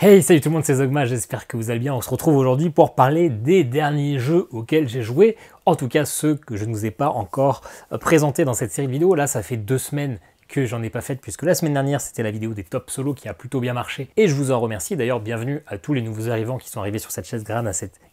Hey, salut tout le monde, c'est Zogma, j'espère que vous allez bien. On se retrouve aujourd'hui pour parler des derniers jeux auxquels j'ai joué, en tout cas ceux que je ne vous ai pas encore présentés dans cette série de vidéos. Là, ça fait 2 semaines que j'en ai pas fait, puisque la semaine dernière, c'était la vidéo des top solo qui a plutôt bien marché, et je vous en remercie. D'ailleurs, bienvenue à tous les nouveaux arrivants qui sont arrivés sur cette chaîne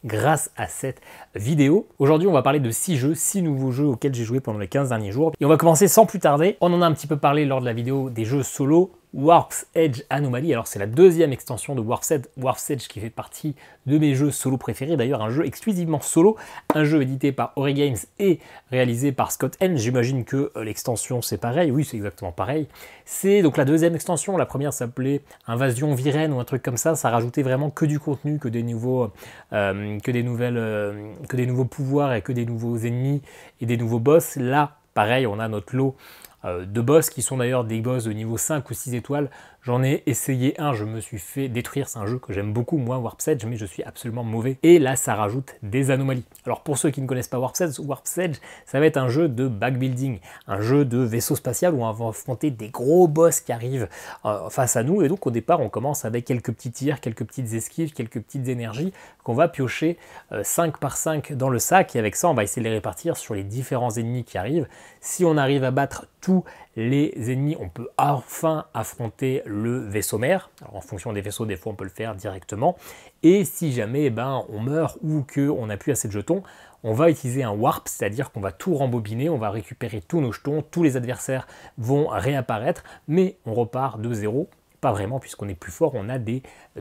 grâce à cette vidéo. Aujourd'hui, on va parler de 6 jeux, 6 nouveaux jeux auxquels j'ai joué pendant les 15 derniers jours. Et on va commencer sans plus tarder. On en a un petit peu parlé lors de la vidéo des jeux solo. Warp's Edge Anomaly, alors c'est la deuxième extension de Warp's Edge qui fait partie de mes jeux solo préférés, d'ailleurs un jeu exclusivement solo, un jeu édité par Ori Games et réalisé par Scott N. J'imagine que l'extension c'est pareil, oui c'est exactement pareil. C'est donc la deuxième extension, la première s'appelait Invasion Viren ou un truc comme ça rajoutait vraiment que du contenu, que des nouveaux pouvoirs et que des nouveaux ennemis et des nouveaux boss. Là, pareil, on a notre lot de boss qui sont d'ailleurs des boss de niveau 5 ou 6 étoiles. J'en ai essayé un, je me suis fait détruire, c'est un jeu que j'aime beaucoup, moi, Warp's Edge, mais je suis absolument mauvais. Et là, ça rajoute des anomalies. Alors pour ceux qui ne connaissent pas Warp's Edge, ça va être un jeu de backbuilding, un jeu de vaisseau spatial où on va affronter des gros boss qui arrivent face à nous. Et donc au départ, on commence avec quelques petits tirs, quelques petites esquives, quelques petites énergies qu'on va piocher 5 par 5 dans le sac. Et avec ça, on va essayer de les répartir sur les différents ennemis qui arrivent. Si on arrive à battre tous les ennemis, on peut enfin affronter le vaisseau mère. Alors, en fonction des vaisseaux, des fois on peut le faire directement. Et si jamais on meurt ou qu'on n'a plus assez de jetons, on va utiliser un warp, c'est-à-dire qu'on va tout rembobiner, on va récupérer tous nos jetons, tous les adversaires vont réapparaître, mais on repart de zéro. Pas vraiment, puisqu'on est plus fort, on a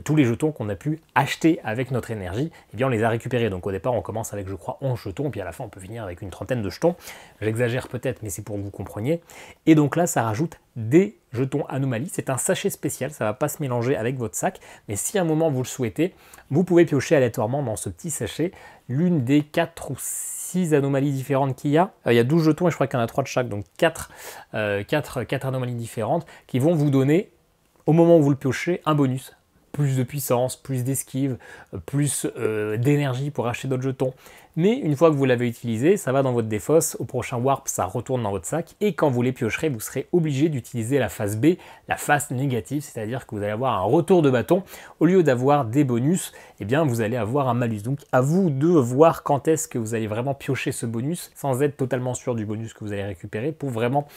tous les jetons qu'on a pu acheter avec notre énergie, eh bien on les a récupérés. Donc au départ, on commence avec, je crois, 11 jetons, puis à la fin, on peut finir avec une trentaine de jetons. J'exagère peut-être, mais c'est pour que vous compreniez. Et donc là, ça rajoute des jetons anomalies. C'est un sachet spécial, ça ne va pas se mélanger avec votre sac, mais si à un moment vous le souhaitez, vous pouvez piocher aléatoirement dans ce petit sachet l'une des 4 ou 6 anomalies différentes qu'il y a. Il y a 12 jetons et je crois qu'il y en a 3 de chaque, donc 4 anomalies différentes qui vont vous donner, au moment où vous le piochez, un bonus. Plus de puissance, plus d'esquive, plus d'énergie pour acheter d'autres jetons. Mais une fois que vous l'avez utilisé, ça va dans votre défausse. Au prochain warp, ça retourne dans votre sac. Et quand vous les piocherez, vous serez obligé d'utiliser la phase B, la phase négative. C'est-à-dire que vous allez avoir un retour de bâton. Au lieu d'avoir des bonus, eh bien, vous allez avoir un malus. Donc, à vous de voir quand est-ce que vous allez vraiment piocher ce bonus, sans être totalement sûr du bonus que vous allez récupérer, pour vraiment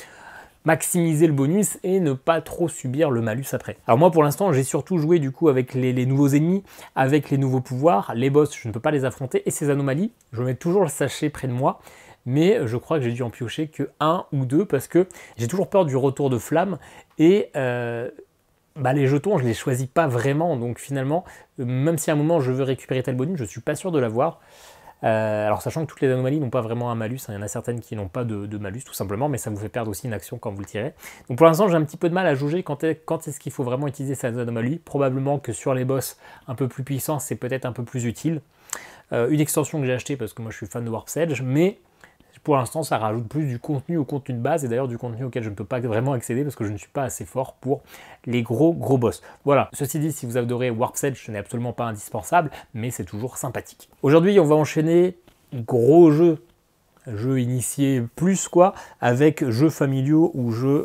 maximiser le bonus et ne pas trop subir le malus après. Alors moi pour l'instant j'ai surtout joué du coup avec les nouveaux ennemis, avec les nouveaux pouvoirs, les boss je ne peux pas les affronter et ces anomalies, je mets toujours le sachet près de moi, mais je crois que j'ai dû en piocher que 1 ou 2 parce que j'ai toujours peur du retour de flamme et les jetons je les choisis pas vraiment, donc finalement même si à un moment je veux récupérer tel bonus, je suis pas sûr de l'avoir. Alors sachant que toutes les anomalies n'ont pas vraiment un malus, il y en a certaines qui n'ont pas de malus tout simplement, mais ça vous fait perdre aussi une action quand vous le tirez. Donc pour l'instant j'ai un petit peu de mal à jauger quand est-ce qu'il faut vraiment utiliser ces anomalies. Probablement que sur les boss un peu plus puissants c'est peut-être un peu plus utile. Une extension que j'ai achetée parce que moi je suis fan de Warp's Edge, mais pour l'instant, ça rajoute plus du contenu au contenu de base, et d'ailleurs du contenu auquel je ne peux pas vraiment accéder parce que je ne suis pas assez fort pour les gros boss. Voilà, ceci dit, si vous adorez Warp's Edge, ce n'est absolument pas indispensable, mais c'est toujours sympathique. Aujourd'hui, on va enchaîner gros jeu initié plus quoi, avec jeux familiaux ou jeux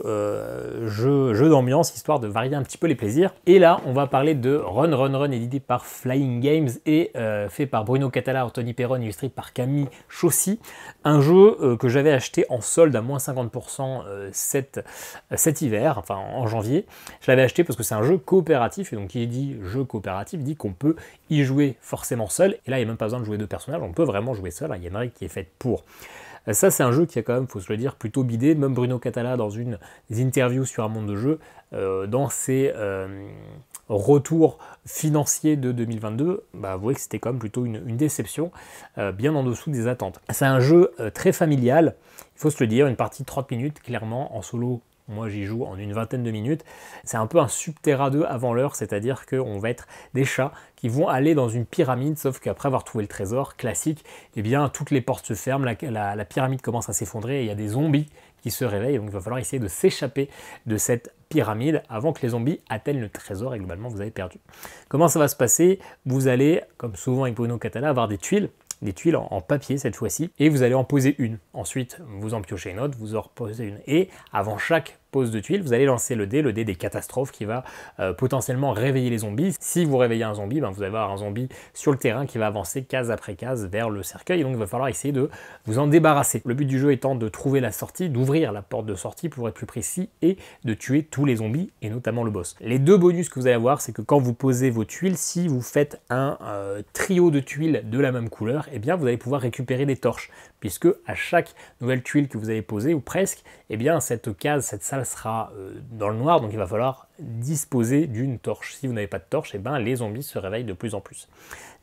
d'ambiance, histoire de varier un petit peu les plaisirs. Et là, on va parler de Run, édité par Flying Games et fait par Bruno Catala, Anthony Perron, illustré par Camille Chaussy. Un jeu que j'avais acheté en solde à moins 50% cet hiver, enfin en janvier. Je l'avais acheté parce que c'est un jeu coopératif, et donc qui dit jeu coopératif dit qu'on peut y jouer forcément seul. Et là, il n'y a même pas besoin de jouer 2 personnages, on peut vraiment jouer seul. Il y a une règle qui est faite pour. Ça, c'est un jeu qui a quand même, faut se le dire, plutôt bidé. Même Bruno Catala, dans des interviews sur un monde de jeu, dans ses retours financiers de 2022, avouez que c'était quand même plutôt une déception, bien en dessous des attentes. C'est un jeu très familial, il faut se le dire, une partie de 30 minutes, clairement, en solo. Moi, j'y joue en une vingtaine de minutes. C'est un peu un Subterra 2 avant l'heure, c'est-à-dire qu'on va être des chats qui vont aller dans une pyramide, sauf qu'après avoir trouvé le trésor classique, eh bien, toutes les portes se ferment, la pyramide commence à s'effondrer et il y a des zombies qui se réveillent. Donc, il va falloir essayer de s'échapper de cette pyramide avant que les zombies atteignent le trésor et globalement, vous avez perdu. Comment ça va se passer? Vous allez, comme souvent avec Bruno Catala, avoir des tuiles en papier cette fois-ci, et vous allez en poser une. Ensuite, vous en piochez une autre, vous en reposez une. Et avant chaque pose de tuiles, vous allez lancer le dé des catastrophes qui va potentiellement réveiller les zombies. Si vous réveillez un zombie, vous allez avoir un zombie sur le terrain qui va avancer case après case vers le cercueil, et donc il va falloir essayer de vous en débarrasser. Le but du jeu étant de trouver la sortie, d'ouvrir la porte de sortie pour être plus précis, et de tuer tous les zombies, et notamment le boss. Les deux bonus que vous allez avoir, c'est que quand vous posez vos tuiles, si vous faites un trio de tuiles de la même couleur, eh bien vous allez pouvoir récupérer des torches, puisque à chaque nouvelle tuile que vous avez posée, ou presque, eh bien cette case, cette salle sera dans le noir, donc il va falloir disposer d'une torche. Si vous n'avez pas de torche, eh bien les zombies se réveillent de plus en plus.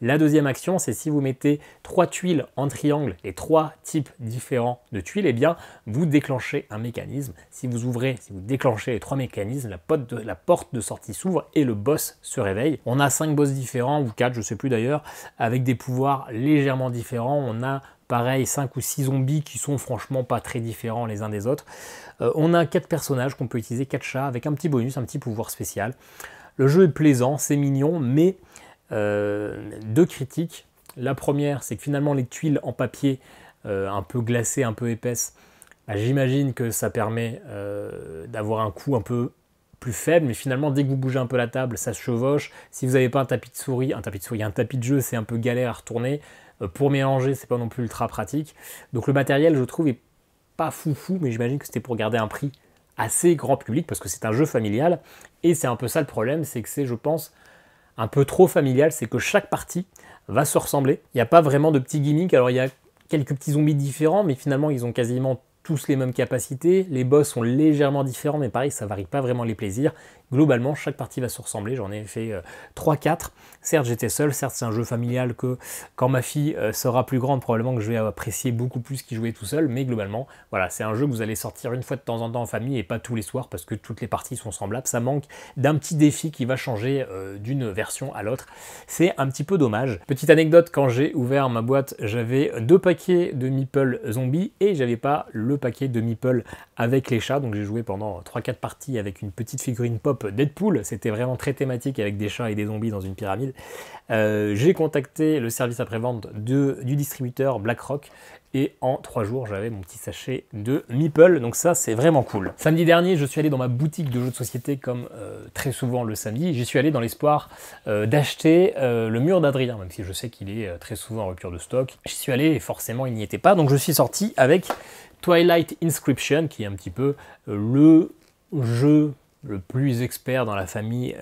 La deuxième action, c'est si vous mettez 3 tuiles en triangle et 3 types différents de tuiles, eh bien vous déclenchez un mécanisme. Si vous déclenchez les 3 mécanismes, la porte de sortie s'ouvre et le boss se réveille. On a 5 boss différents, ou 4, je ne sais plus d'ailleurs, avec des pouvoirs légèrement différents. On a pareil 5 ou 6 zombies qui sont franchement pas très différents les uns des autres. On a 4 personnages qu'on peut utiliser, 4 chats, avec un petit bonus, un petit pouvoir spécial. Le jeu est plaisant, c'est mignon, mais 2 critiques. La première, c'est que finalement les tuiles en papier un peu glacées, un peu épaisses, j'imagine que ça permet d'avoir un coût un peu plus faible, mais finalement dès que vous bougez un peu la table, ça se chevauche. Si vous n'avez pas un tapis de jeu, c'est un peu galère à retourner. Pour mélanger, c'est pas non plus ultra pratique. Donc le matériel, je trouve, est pas foufou, mais j'imagine que c'était pour garder un prix assez grand public, parce que c'est un jeu familial, et c'est un peu ça le problème, c'est que c'est, je pense, un peu trop familial, c'est que chaque partie va se ressembler. Il n'y a pas vraiment de petits gimmicks, alors il y a quelques petits zombies différents, mais finalement ils ont quasiment tous les mêmes capacités. Les boss sont légèrement différents, mais pareil, ça varie pas vraiment les plaisirs. Globalement, chaque partie va se ressembler. J'en ai fait 3-4. Certes, j'étais seul. Certes, c'est un jeu familial que, quand ma fille sera plus grande, probablement que je vais apprécier beaucoup plus qu'y jouer tout seul. Mais globalement, voilà, c'est un jeu que vous allez sortir une fois de temps en temps en famille et pas tous les soirs parce que toutes les parties sont semblables. Ça manque d'un petit défi qui va changer d'une version à l'autre. C'est un petit peu dommage. Petite anecdote, quand j'ai ouvert ma boîte, j'avais 2 paquets de meeple zombies et j'avais pas le paquet de meeple avec les chats. Donc j'ai joué pendant 3-4 parties avec une petite figurine pop Deadpool, c'était vraiment très thématique avec des chats et des zombies dans une pyramide. J'ai contacté le service après-vente du distributeur BlackRock et en 3 jours j'avais mon petit sachet de meeple, donc ça c'est vraiment cool. Samedi dernier, je suis allé dans ma boutique de jeux de société comme très souvent le samedi. J'y suis allé dans l'espoir d'acheter le mur d'Adrien, même si je sais qu'il est très souvent en rupture de stock. J'y suis allé et forcément il n'y était pas, donc je suis sorti avec Twilight Inscription, qui est un petit peu le jeu le plus expert dans la famille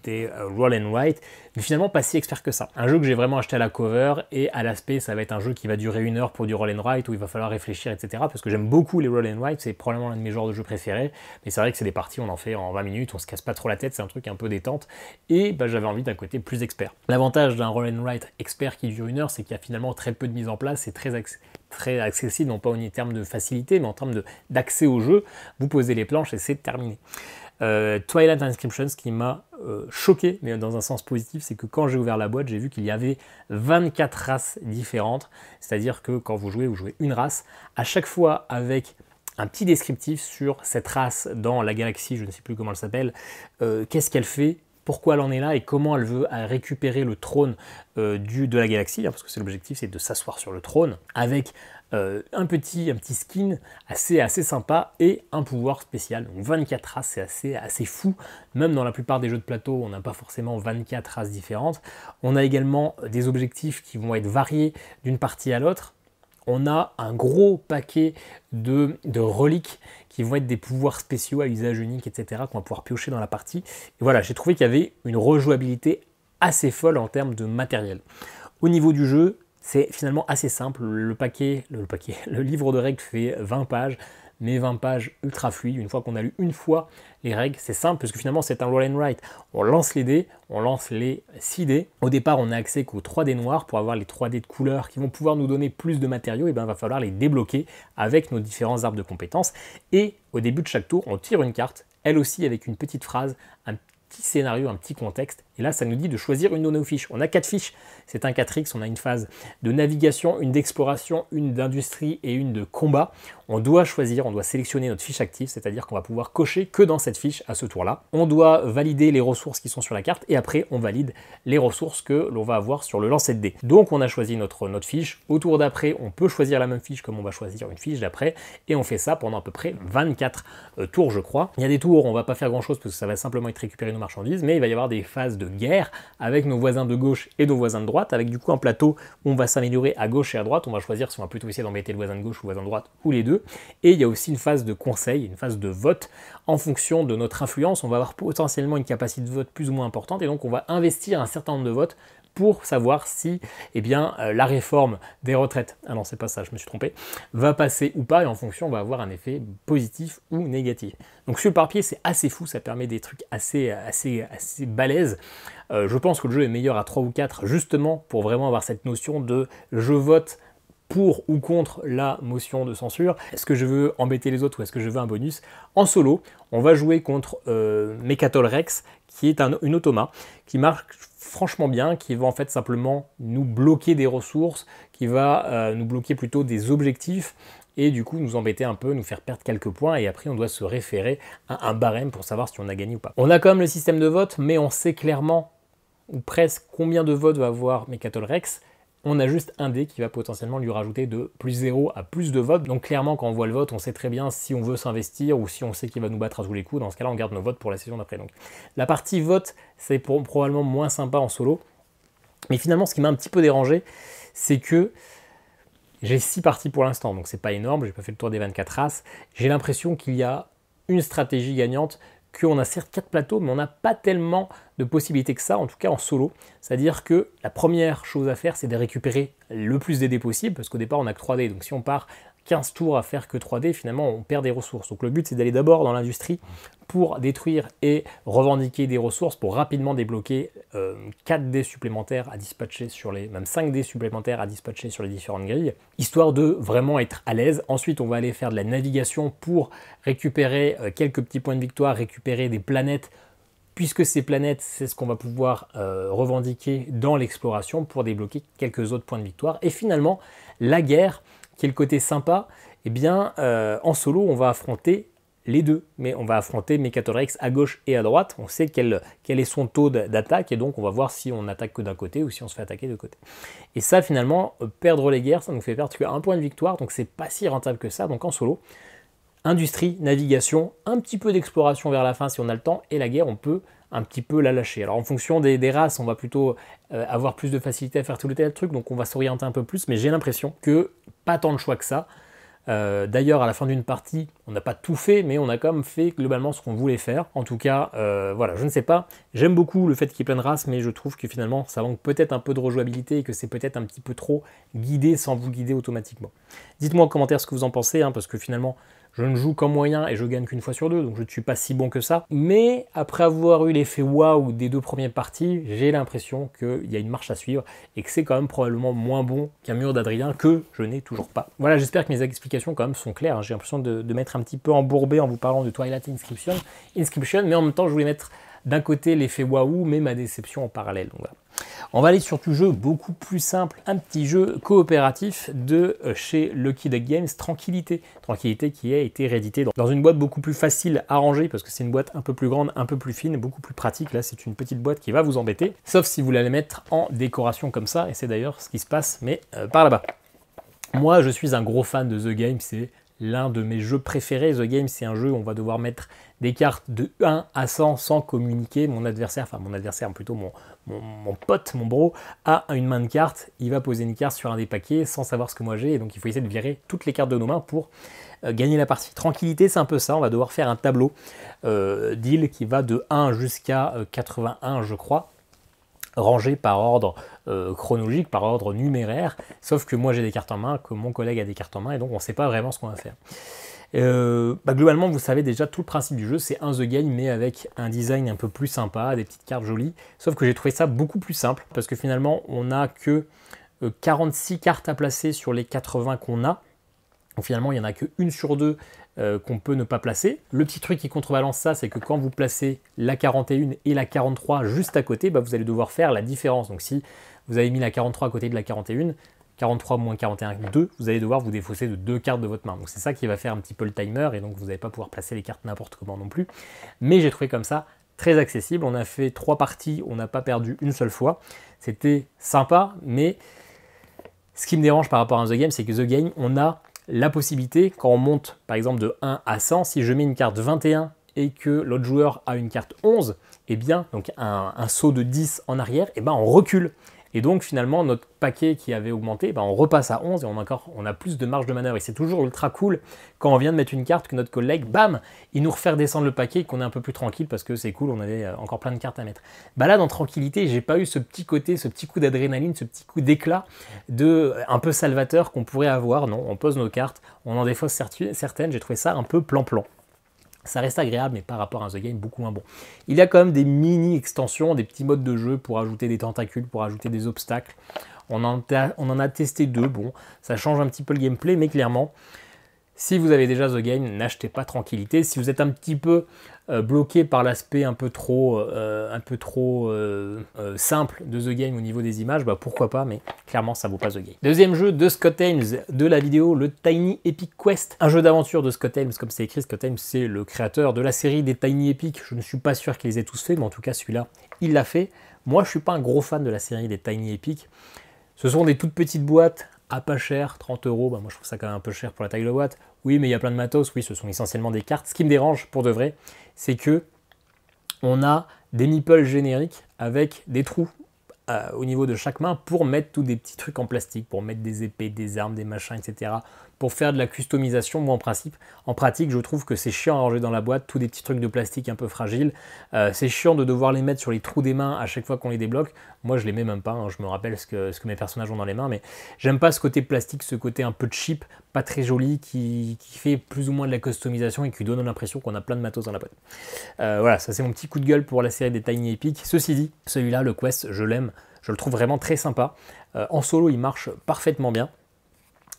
des Roll and Write, mais finalement pas si expert que ça. Un jeu que j'ai vraiment acheté à la cover, et à l'aspect, ça va être un jeu qui va durer 1 heure pour du Roll and Write, où il va falloir réfléchir, etc. Parce que j'aime beaucoup les Roll and Write, c'est probablement l'un de mes genres de jeux préférés, mais c'est vrai que c'est des parties, on en fait en 20 minutes, on se casse pas trop la tête, c'est un truc un peu détente, et j'avais envie d'un côté plus expert. L'avantage d'un Roll and Write expert qui dure 1 heure, c'est qu'il y a finalement très peu de mise en place, c'est très accessible, non pas en termes de facilité, mais en termes d'accès au jeu. Vous posez les planches et c'est terminé. Twilight Inscription, ce qui m'a choqué, mais dans un sens positif, c'est que quand j'ai ouvert la boîte, j'ai vu qu'il y avait 24 races différentes, c'est-à-dire que quand vous jouez une race, à chaque fois avec un petit descriptif sur cette race dans la galaxie, je ne sais plus comment elle s'appelle, qu'est-ce qu'elle fait, pourquoi elle en est là et comment elle veut récupérer le trône de la galaxie, parce que c'est l'objectif, c'est de s'asseoir sur le trône, avec un petit skin assez sympa et un pouvoir spécial. Donc 24 races, c'est assez fou. Même dans la plupart des jeux de plateau, on n'a pas forcément 24 races différentes. On a également des objectifs qui vont être variés d'une partie à l'autre. On a un gros paquet de reliques qui vont être des pouvoirs spéciaux à usage unique, etc., qu'on va pouvoir piocher dans la partie. Et voilà, j'ai trouvé qu'il y avait une rejouabilité assez folle en termes de matériel. Au niveau du jeu, c'est finalement assez simple. Le livre de règles fait 20 pages, mais 20 pages ultra fluides. Une fois qu'on a lu une fois les règles, c'est simple, parce que finalement c'est un roll and write. On lance les dés, on lance les 6 dés. Au départ, on n'a accès qu'aux 3 dés noirs pour avoir les 3 dés de couleur qui vont pouvoir nous donner plus de matériaux. Et bien, il va falloir les débloquer avec nos différents arbres de compétences. Et au début de chaque tour, on tire une carte, elle aussi avec une petite phrase, un petit scénario, un petit contexte. Et là, ça nous dit de choisir une de nos fiches. On a 4 fiches. C'est un 4X, on a une phase de navigation, une d'exploration, une d'industrie et une de combat. On doit choisir, on doit sélectionner notre fiche active, c'est-à-dire qu'on va pouvoir cocher que dans cette fiche à ce tour-là. On doit valider les ressources qui sont sur la carte et après, on valide les ressources que l'on va avoir sur le lancer de dés. Donc, on a choisi notre fiche. Au tour d'après, on peut choisir la même fiche comme on va choisir une fiche d'après et on fait ça pendant à peu près 24 tours, je crois. Il y a des tours où on va pas faire grand-chose parce que ça va simplement être récupérer nos marchandises, mais il va y avoir des phases de guerre avec nos voisins de gauche et nos voisins de droite, avec du coup un plateau où on va s'améliorer à gauche et à droite. On va choisir si on va plutôt essayer d'embêter le voisin de gauche ou le voisin de droite ou les deux. Et il y a aussi une phase de conseil, une phase de vote. En fonction de notre influence, on va avoir potentiellement une capacité de vote plus ou moins importante et donc on va investir un certain nombre de votes pour savoir si la réforme des retraites, ah non c'est pas ça, je me suis trompé, va passer ou pas, et en fonction on va avoir un effet positif ou négatif. Donc sur le papier c'est assez fou, ça permet des trucs assez balèzes. Je pense que le jeu est meilleur à 3 ou 4 justement pour vraiment avoir cette notion de je vote pour ou contre la motion de censure. Est-ce que je veux embêter les autres ou est-ce que je veux un bonus? En solo, on va jouer contre Mecatol Rex, qui est une automa, qui marche franchement bien, qui va en fait simplement nous bloquer des ressources, qui va nous bloquer plutôt des objectifs, et du coup nous embêter un peu, nous faire perdre quelques points, et après on doit se référer à un barème pour savoir si on a gagné ou pas. On a quand même le système de vote, mais on sait clairement, ou presque, combien de votes va avoir Mecatol Rex. On a juste un dé qui va potentiellement lui rajouter de plus 0 à plus de votes. Donc clairement, quand on voit le vote, on sait très bien si on veut s'investir ou si on sait qu'il va nous battre à tous les coups. Dans ce cas-là, on garde nos votes pour la session d'après. Donc la partie vote, c'est probablement moins sympa en solo. Mais finalement, ce qui m'a un petit peu dérangé, c'est que j'ai 6 parties pour l'instant. Donc c'est pas énorme, j'ai pas fait le tour des 24 races. J'ai l'impression qu'il y a une stratégie gagnante, qu'on a certes 4 plateaux, mais on n'a pas tellement de possibilités que ça, en tout cas en solo. C'est-à-dire que la première chose à faire, c'est de récupérer le plus de dés possible, parce qu'au départ, on n'a que 3 dés. Donc si on part 15 tours à faire que 3 dés, finalement, on perd des ressources. Donc le but, c'est d'aller d'abord dans l'industrie pour détruire et revendiquer des ressources, pour rapidement débloquer 4 dés supplémentaires à dispatcher sur les... même 5 dés supplémentaires à dispatcher sur les différentes grilles, histoire de vraiment être à l'aise. Ensuite, on va aller faire de la navigation pour récupérer quelques petits points de victoire, récupérer des planètes, puisque ces planètes, c'est ce qu'on va pouvoir revendiquer dans l'exploration pour débloquer quelques autres points de victoire. Et finalement, la guerre, qui est le côté sympa, en solo, on va affronter les deux. Mais on va affronter Mecatol Rex à gauche et à droite. On sait quel est son taux d'attaque, et donc on va voir si on attaque que d'un côté ou si on se fait attaquer de côté. Et ça, finalement, perdre les guerres, ça nous fait perdre qu'un point de victoire, donc c'est pas si rentable que ça. Donc en solo, industrie, navigation, un petit peu d'exploration vers la fin si on a le temps, et la guerre, on peut un petit peu la lâcher. Alors en fonction des races, on va plutôt avoir plus de facilité à faire tout le tel truc, donc on va s'orienter un peu plus, mais j'ai l'impression que pas tant de choix que ça. D'ailleurs, à la fin d'une partie, on n'a pas tout fait, mais on a quand même fait globalement ce qu'on voulait faire. En tout cas, voilà, je ne sais pas. J'aime beaucoup le fait qu'il y ait plein de races, mais je trouve que finalement, ça manque peut-être un peu de rejouabilité et que c'est peut-être un petit peu trop guidé sans vous guider automatiquement. Dites-moi en commentaire ce que vous en pensez, parce que finalement, je ne joue qu'en moyen et je gagne qu'une fois sur 2, donc je ne suis pas si bon que ça. Mais après avoir eu l'effet waouh des 2 premières parties, j'ai l'impression qu'il y a une marche à suivre et que c'est quand même probablement moins bon qu'un mur d'Adrien que je n'ai toujours pas. Voilà, j'espère que mes explications quand même sont claires. J'ai l'impression de m'être un petit peu embourbé en vous parlant de Twilight Inscription, mais en même temps je voulais mettre d'un côté l'effet waouh, mais ma déception en parallèle. Donc voilà. On va aller sur du jeu beaucoup plus simple, un petit jeu coopératif de chez Lucky Duck Games, Tranquillité. Tranquillité qui a été réédité dans une boîte beaucoup plus facile à ranger, parce que c'est une boîte un peu plus grande, un peu plus fine, beaucoup plus pratique. Là, c'est une petite boîte qui va vous embêter, sauf si vous l'allez mettre en décoration comme ça, et c'est d'ailleurs ce qui se passe, mais par là-bas. Moi, je suis un gros fan de The Game, c'est l'un de mes jeux préférés. The Game, c'est un jeu où on va devoir mettre des cartes de 1 à 100 sans communiquer. Mon adversaire, plutôt mon pote, mon bro, a une main de cartes. Il va poser une carte sur un des paquets sans savoir ce que moi j'ai. Et donc, il faut essayer de virer toutes les cartes de nos mains pour gagner la partie. Tranquillité, c'est un peu ça. On va devoir faire un tableau d'îles qui va de 1 jusqu'à 81, je crois, rangé par ordre chronologique, par ordre numéraire, sauf que moi j'ai des cartes en main, que mon collègue a des cartes en main, et donc on ne sait pas vraiment ce qu'on va faire. Globalement, vous savez déjà tout le principe du jeu, c'est un The Game, mais avec un design un peu plus sympa, des petites cartes jolies, sauf que j'ai trouvé ça beaucoup plus simple, parce que finalement, on n'a que 46 cartes à placer sur les 80 qu'on a. Donc finalement, il n'y en a qu'une sur 2 qu'on peut ne pas placer. Le petit truc qui contrebalance ça, c'est que quand vous placez la 41 et la 43 juste à côté, bah, vous allez devoir faire la différence. Donc si vous avez mis la 43 à côté de la 41, 43 moins 41, 2, vous allez devoir vous défausser de 2 cartes de votre main. Donc c'est ça qui va faire un petit peu le timer, et donc vous n'allez pas pouvoir placer les cartes n'importe comment non plus. Mais j'ai trouvé comme ça très accessible. On a fait 3 parties, on n'a pas perdu une seule fois. C'était sympa, mais ce qui me dérange par rapport à The Game, c'est que The Game, on a la possibilité, quand on monte par exemple de 1 à 100, si je mets une carte 21 et que l'autre joueur a une carte 11, eh bien, donc un saut de 10 en arrière, eh ben, on recule. Et donc finalement, notre paquet qui avait augmenté, on repasse à 11 et on a plus de marge de manœuvre. Et c'est toujours ultra cool quand on vient de mettre une carte que notre collègue, bam, il nous refait descendre le paquet et qu'on est un peu plus tranquille parce que c'est cool, on avait encore plein de cartes à mettre. Là, dans Tranquillité, j'ai pas eu ce petit côté, ce petit coup d'adrénaline, ce petit coup d'éclat un peu salvateur qu'on pourrait avoir. Non, on pose nos cartes, on en défausse certaines, j'ai trouvé ça un peu plan-plan. Ça reste agréable, mais par rapport à The Game, beaucoup moins bon. Il y a quand même des mini-extensions, des petits modes de jeu pour ajouter des tentacules, pour ajouter des obstacles. On en a testé 2, bon, ça change un petit peu le gameplay, mais clairement, si vous avez déjà The Game, n'achetez pas Tranquillité. Si vous êtes un petit peu bloqué par l'aspect un peu trop simple de The Game au niveau des images, pourquoi pas, mais clairement ça vaut pas The Game. Deuxième jeu de Scott Ames de la vidéo, le Tiny Epic Quest, un jeu d'aventure de Scott Ames, comme c'est écrit. Scott Ames, c'est le créateur de la série des Tiny Epic. Je ne suis pas sûr qu'il les ait tous faits, mais en tout cas celui-là, il l'a fait. Moi, je suis pas un gros fan de la série des Tiny Epic. Ce sont des toutes petites boîtes à pas cher, 30 €. Moi, je trouve ça quand même un peu cher pour la taille de la boîte. Oui, mais il y a plein de matos. Oui, ce sont essentiellement des cartes. Ce qui me dérange, pour de vrai, c'est que on a des meeples génériques avec des trous au niveau de chaque main pour mettre tous des petits trucs en plastique, pour mettre des épées, des armes, des machins, etc. Pour faire de la customisation. Moi, en pratique, je trouve que c'est chiant à ranger dans la boîte, tous des petits trucs de plastique un peu fragiles. C'est chiant de devoir les mettre sur les trous des mains à chaque fois qu'on les débloque. Moi, je les mets même pas, hein. Je me rappelle ce que mes personnages ont dans les mains, mais j'aime pas ce côté plastique, ce côté un peu cheap, pas très joli, qui fait plus ou moins de la customisation et qui donne l'impression qu'on a plein de matos dans la boîte. Voilà, ça c'est mon petit coup de gueule pour la série des Tiny Epic. Ceci dit, celui-là, le Quest, je l'aime. Je le trouve vraiment très sympa. En solo, il marche parfaitement bien.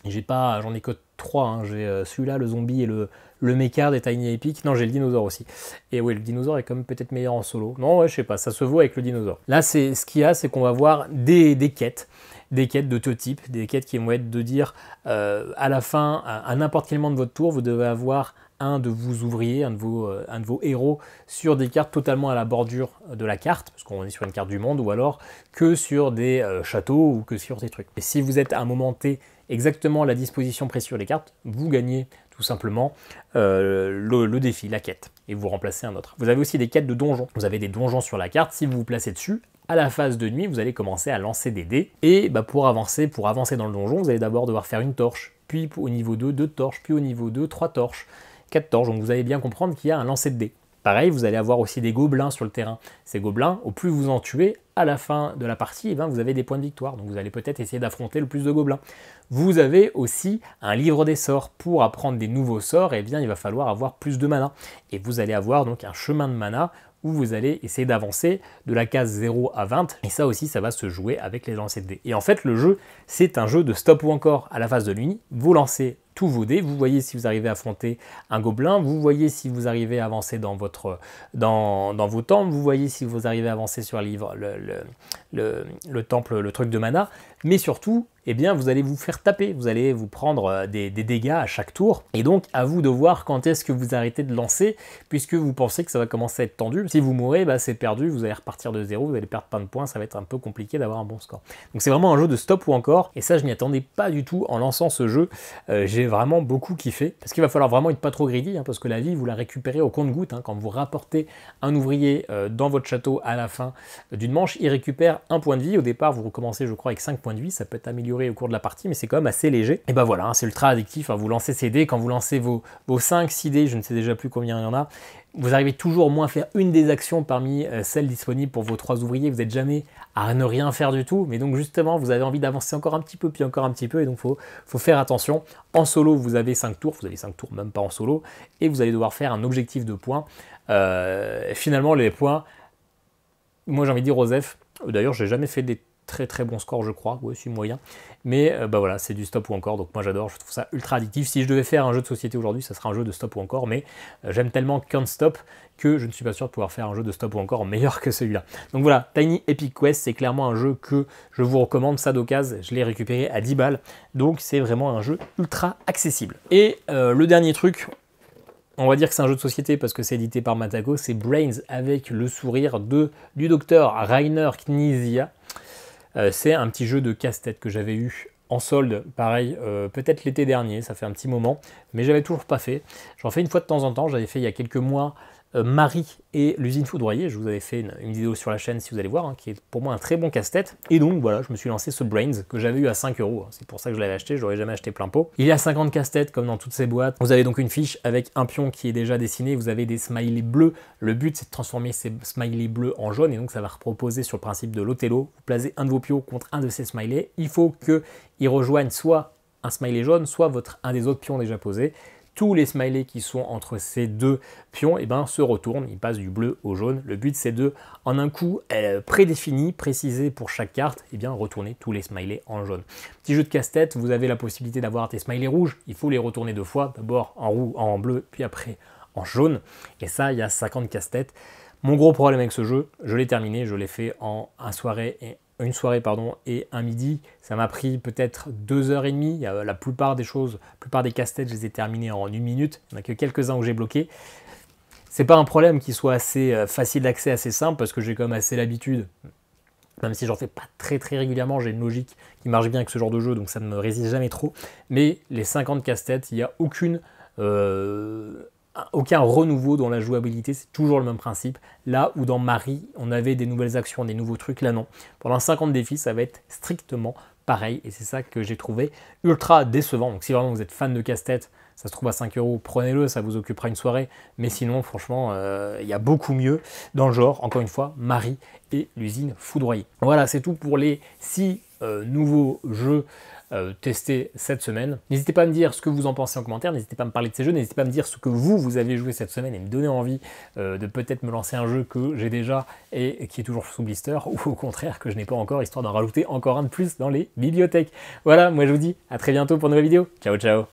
J'en ai que 3, hein. J'ai celui-là, le zombie et le mecha des Tiny Epic. Non, j'ai le dinosaure aussi. Et oui, le dinosaure est quand même peut-être meilleur en solo. Non, ouais, je sais pas, ça se vaut avec le dinosaure. Là, ce qu'il y a, c'est qu'on va voir des quêtes. Des quêtes de tout type, des quêtes qui vont être de dire à la fin, à n'importe quel moment de votre tour, vous devez avoir un de vos ouvriers, un de vos héros sur des cartes totalement à la bordure de la carte, parce qu'on est sur une carte du monde, ou alors que sur des châteaux ou que sur des trucs. Et si vous êtes à un moment T exactement à la disposition précise sur les cartes, vous gagnez tout simplement le défi, la quête, et vous remplacez un autre. Vous avez aussi des quêtes de donjons. Vous avez des donjons sur la carte, si vous vous placez dessus, à la phase de nuit, vous allez commencer à lancer des dés, et pour avancer dans le donjon, vous allez d'abord devoir faire une torche, puis au niveau 2, 2 torches, puis au niveau 2, 3 torches, 4 torches, donc vous allez bien comprendre qu'il y a un lancer de dés. Pareil, vous allez avoir aussi des gobelins sur le terrain. Ces gobelins, au plus vous en tuez, à la fin de la partie, vous avez des points de victoire. Donc vous allez peut-être essayer d'affronter le plus de gobelins. Vous avez aussi un livre des sorts. Pour apprendre des nouveaux sorts, il va falloir avoir plus de mana. Et vous allez avoir donc un chemin de mana où vous allez essayer d'avancer de la case 0 à 20. Et ça aussi, ça va se jouer avec les lancers de dés. Et en fait, le jeu, c'est un jeu de stop ou encore à la phase de nuit. Vous lancez tous vos dés, vous voyez si vous arrivez à affronter un gobelin, vous voyez si vous arrivez à avancer dans vos temples, vous voyez si vous arrivez à avancer sur le temple, le truc de mana, mais surtout, vous allez vous faire taper, vous allez vous prendre des dégâts à chaque tour, et donc à vous de voir quand est-ce que vous arrêtez de lancer, puisque vous pensez que ça va commencer à être tendu. Si vous mourrez, c'est perdu, vous allez repartir de zéro, vous allez perdre plein de points, ça va être un peu compliqué d'avoir un bon score. Donc c'est vraiment un jeu de stop ou encore, et ça je n'y attendais pas du tout en lançant ce jeu. J'ai vraiment beaucoup kiffé, parce qu'il va falloir vraiment être pas trop greedy, parce que la vie vous la récupérez au compte-gouttes. Quand vous rapportez un ouvrier dans votre château à la fin d'une manche, il récupère un point de vie. Au départ vous recommencez je crois avec 5 points de vie, ça peut être amélioré au cours de la partie, mais c'est quand même assez léger. Et voilà, c'est ultra addictif. Vous lancez ces dés, quand vous lancez vos 5, 6 dés, je ne sais déjà plus combien il y en a, vous arrivez toujours au moins à faire une des actions parmi celles disponibles pour vos 3 ouvriers. Vous n'êtes jamais à ne rien faire du tout, mais donc justement vous avez envie d'avancer encore un petit peu, puis encore un petit peu, et donc faut faire attention. En solo vous avez 5 tours, même pas en solo, et vous allez devoir faire un objectif de points. Finalement les points, moi j'ai envie de dire Osef, d'ailleurs j'ai jamais fait des très très bon score, je crois, ouais, c'est moyen. Mais bah voilà, c'est du stop ou encore, donc moi j'adore, je trouve ça ultra addictif. Si je devais faire un jeu de société aujourd'hui, ça serait un jeu de stop ou encore, mais j'aime tellement Can't Stop que je ne suis pas sûr de pouvoir faire un jeu de stop ou encore meilleur que celui-là. Donc voilà, Tiny Epic Quest, c'est clairement un jeu que je vous recommande, ça d'occasion, je l'ai récupéré à 10 balles, donc c'est vraiment un jeu ultra accessible. Et le dernier truc, on va dire que c'est un jeu de société parce que c'est édité par Matago, c'est Brains avec le sourire du docteur Rainer Knizia. C'est un petit jeu de casse-tête que j'avais eu en solde, pareil, peut-être l'été dernier, ça fait un petit moment, mais j'avais toujours pas fait. J'en fais une fois de temps en temps, j'avais fait il y a quelques mois Marie et l'usine foudroyée, je vous avais fait une vidéo sur la chaîne si vous allez voir, hein, qui est pour moi un très bon casse-tête. Et donc voilà, je me suis lancé ce Brains que j'avais eu à 5 €, c'est pour ça que je l'avais acheté, je l'aurais jamais acheté plein pot. Il y a 50 casse-têtes comme dans toutes ces boîtes, vous avez donc une fiche avec un pion qui est déjà dessiné, vous avez des smileys bleus, le but c'est de transformer ces smileys bleus en jaune, et donc ça va reproposer sur le principe de l'Othello, vous placez un de vos pions contre un de ces smileys, il faut qu'ils rejoignent soit un smiley jaune, soit un des autres pions déjà posés. Tous les smileys qui sont entre ces deux pions se retournent, ils passent du bleu au jaune. Le but c'est de, en un coup prédéfini, précisé pour chaque carte, retourner tous les smileys en jaune. Petit jeu de casse-tête, vous avez la possibilité d'avoir des smileys rouges, il faut les retourner 2 fois, d'abord en bleu, puis après en jaune. Et ça, il y a 50 casse-têtes. Mon gros problème avec ce jeu, je l'ai terminé, je l'ai fait en une soirée et un midi. Ça m'a pris peut-être 2h30. La plupart des casse-têtes, je les ai terminés en 1 minute. Il n'y en a que quelques-uns où j'ai bloqué. C'est pas un problème qui soit assez facile d'accès, assez simple, parce que j'ai quand même assez l'habitude. Même si j'en fais pas très très régulièrement, j'ai une logique qui marche bien avec ce genre de jeu, donc ça ne me résiste jamais trop. Mais les 50 casse-têtes, il n'y a aucun renouveau dans la jouabilité, c'est toujours le même principe. Là où dans Marie, on avait des nouvelles actions, des nouveaux trucs, là non. Pendant 50 défis, ça va être strictement pareil, et c'est ça que j'ai trouvé ultra décevant. Donc si vraiment vous êtes fan de casse-tête, ça se trouve à 5 €, prenez-le, ça vous occupera une soirée. Mais sinon, franchement, il y a beaucoup mieux dans le genre. Encore une fois, Marie et l'usine foudroyée. Voilà, c'est tout pour les 6 nouveaux jeux testés cette semaine. N'hésitez pas à me dire ce que vous en pensez en commentaire, n'hésitez pas à me parler de ces jeux, n'hésitez pas à me dire ce que vous avez joué cette semaine et me donner envie de peut-être me lancer un jeu que j'ai déjà et qui est toujours sous blister, ou au contraire que je n'ai pas encore, histoire d'en rajouter encore un de plus dans les bibliothèques. Voilà, moi je vous dis à très bientôt pour une nouvelle vidéo. Ciao ciao.